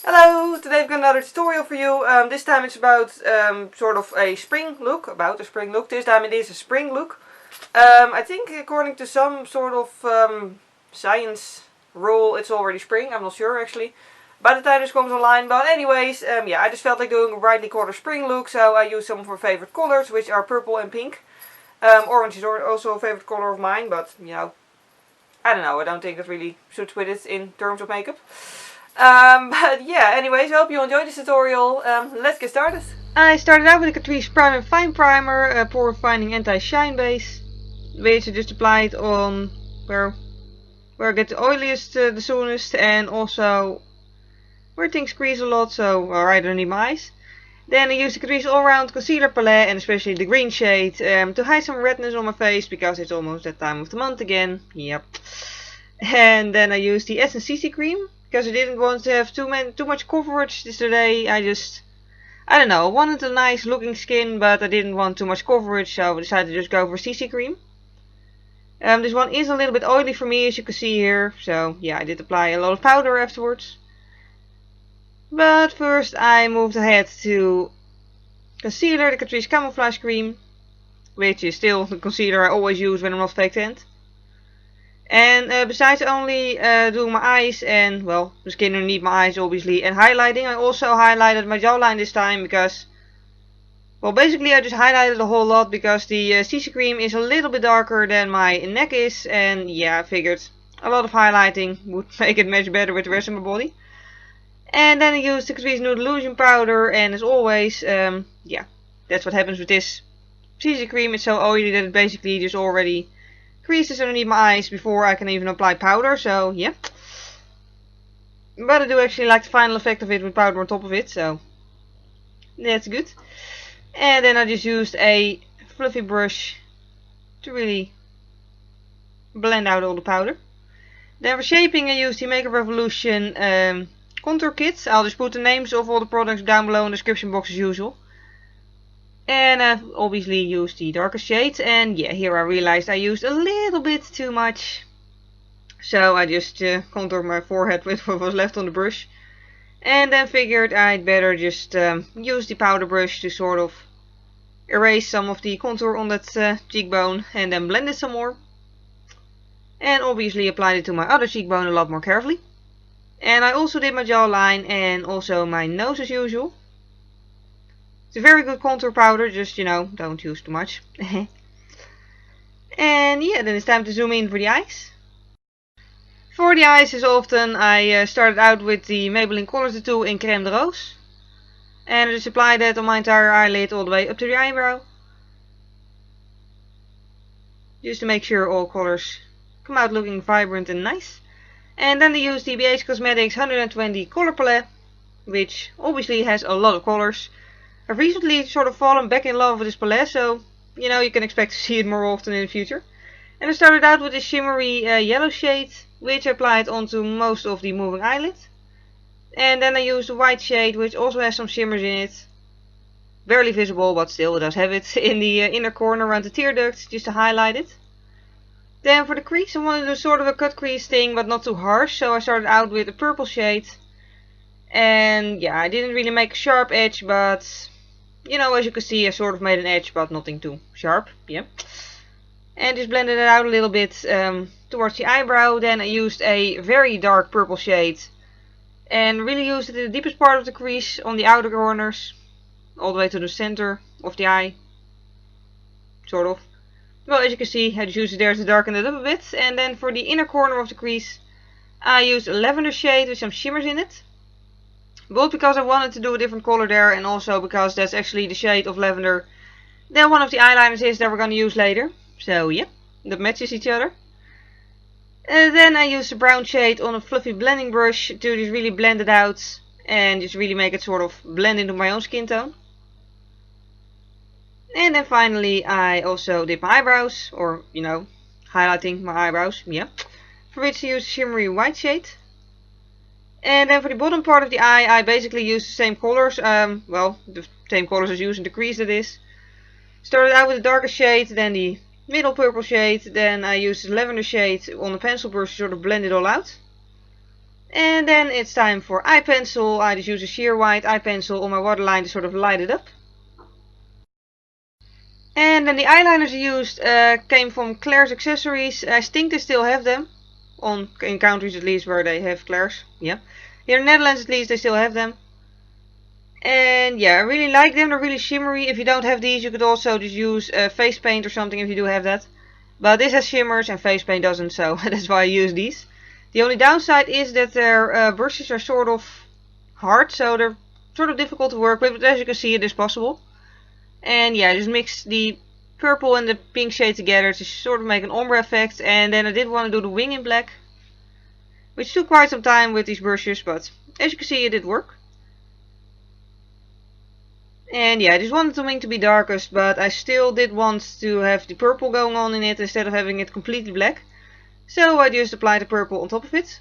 Hello, today I've got another tutorial for you. This time it's about sort of a spring look. This time it is a spring look. I think according to some sort of science rule it's already spring. I'm not sure actually. By the time this comes online. But anyways, yeah, I just felt like doing a brightly colored spring look. So I used some of my favorite colors, which are purple and pink. Orange is also a favorite color of mine, but you know, I don't know. I don't think it really suits with it in terms of makeup. But yeah, anyways, I hope you enjoyed this tutorial. Let's get started. I started out with a Catrice Prime and Fine primer, a pore refining anti-shine base, which I just applied on where I get the oiliest the soonest, and also where things crease a lot, so right underneath my eyes. Then I used the Catrice Allround concealer palette, and especially the green shade, to hide some redness on my face, because it's almost that time of the month again. Yep. And then I used the Essence CC cream, because I didn't want to have too much coverage today. I don't know, I wanted a nice looking skin, but I didn't want too much coverage, so I decided to just go for CC cream. This one is a little bit oily for me, as you can see here, so yeah, I did apply a lot of powder afterwards. But first I moved ahead to concealer, the Catrice Camouflage cream, which is still the concealer I always use when I'm not fake tanned. And besides only doing my eyes and, well, the skin underneath my eyes obviously, and highlighting, I also highlighted my jawline this time because, well, basically I just highlighted a whole lot because the CC cream is a little bit darker than my neck is, and yeah, I figured a lot of highlighting would make it match better with the rest of my body. And then I used the Catrice Nude Illusion powder, and as always, yeah, that's what happens with this CC cream. It's so oily that it basically just already creases underneath my eyes before I can even apply powder, so yeah. But I do actually like the final effect of it with powder on top of it, so that's good. And then I just used a fluffy brush to really blend out all the powder. Then for shaping I used the Makeup Revolution contour kit. I'll just put the names of all the products down below in the description box as usual. And I've obviously used the darkest shades, and yeah, here I realized I used a little bit too much. So I just contoured my forehead with what was left on the brush. And then figured I'd better just use the powder brush to sort of erase some of the contour on that cheekbone, and then blend it some more. And obviously applied it to my other cheekbone a lot more carefully. And I also did my jawline and also my nose as usual. It's a very good contour powder, just, you know, don't use too much. And yeah, then it's time to zoom in for the eyes. For the eyes, as often, I started out with the Maybelline Color Tattoo in Crème de Rose. And I just applied that on my entire eyelid all the way up to the eyebrow. Just to make sure all colors come out looking vibrant and nice. And then I used the BH Cosmetics 120 color palette, which obviously has a lot of colors. I've recently sort of fallen back in love with this palette, so you know, you can expect to see it more often in the future. And I started out with this shimmery yellow shade, which I applied onto most of the moving eyelid. And then I used a white shade, which also has some shimmers in it. Barely visible, but still it does have it in the inner corner around the tear duct, just to highlight it. Then for the crease, I wanted to do sort of a cut crease thing, but not too harsh, so I started out with a purple shade. And yeah, I didn't really make a sharp edge, but you know, as you can see, I sort of made an edge, but nothing too sharp. Yeah. And just blended it out a little bit towards the eyebrow. Then I used a very dark purple shade and really used it in the deepest part of the crease on the outer corners, all the way to the center of the eye. Sort of. Well, as you can see, I just used it there to darken it up a bit. And then for the inner corner of the crease, I used a lavender shade with some shimmers in it. Both because I wanted to do a different color there, and also because that's actually the shade of lavender that one of the eyeliners is that we're going to use later. So yeah, that matches each other. And then I used a brown shade on a fluffy blending brush to just really blend it out and just really make it sort of blend into my own skin tone. And then finally I also did my eyebrows, or you know, highlighting my eyebrows, yeah, for which I used a shimmery white shade. And then for the bottom part of the eye, I basically used the same colors, well, the same colors as used in the crease, that is. Started out with the darker shade, then the middle purple shade, then I used the lavender shade on the pencil brush to sort of blend it all out. And then it's time for eye pencil. I just use a sheer white eye pencil on my waterline to sort of light it up. And then the eyeliners I used came from Claire's Accessories. I think they still have them. In countries at least where they have Claire's. Yeah. Here in the Netherlands at least they still have them. And yeah, I really like them. They're really shimmery. If you don't have these, you could also just use face paint or something if you do have that. But this has shimmers and face paint doesn't, so that's why I use these. The only downside is that their brushes are sort of hard, so they're sort of difficult to work with. But as you can see, it is possible. And yeah, I just mixed the purple and the pink shade together to sort of make an ombre effect. And then I did want to do the wing in black, which took quite some time with these brushes, but as you can see, it did work. And yeah, I just wanted the wing to be darkest, but I still did want to have the purple going on in it instead of having it completely black. So I just applied the purple on top of it.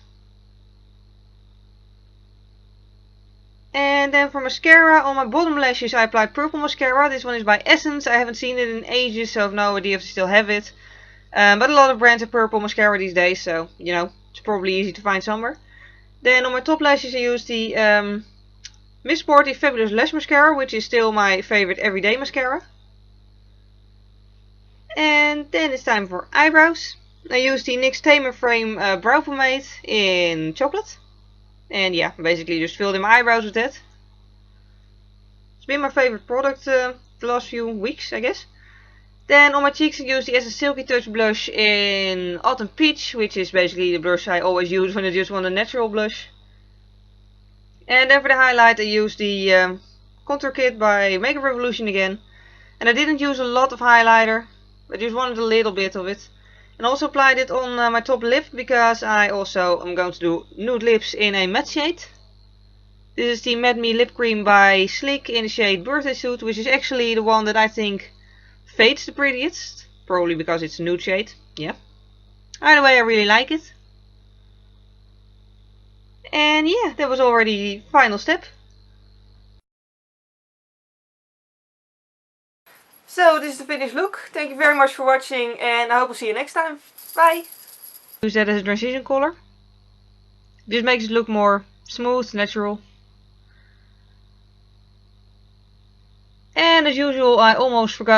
And then for mascara, on my bottom lashes I applied purple mascara. This one is by Essence. I haven't seen it in ages, so I have no idea if they still have it. But a lot of brands have purple mascara these days, so you know, it's probably easy to find somewhere. Then on my top lashes I used the Miss Sporty Fabulous Lash Mascara, which is still my favorite everyday mascara. And then it's time for eyebrows. I used the NYX Tame and Frame brow pomade in chocolate. And yeah, basically just filled in my eyebrows with that. It's been my favorite product the last few weeks, I guess. Then on my cheeks I used the Silky Touch blush in Autumn Peach, which is basically the blush I always use when I just want a natural blush. And then for the highlight I used the contour kit by Makeup Revolution again. And I didn't use a lot of highlighter, I just wanted a little bit of it. And also applied it on my top lip because I also am going to do nude lips in a matte shade. This is the Matte Me Lip Cream by Slick in the shade Birthday Suit, which is actually the one that I think fades the prettiest. Probably because it's a nude shade, yeah. Either way, I really like it. And yeah, that was already the final step. So this is the finished look. Thank you very much for watching and I hope I'll see you next time. Bye! Use that as a transition color. This makes it look more smooth, natural. And as usual, I almost forgot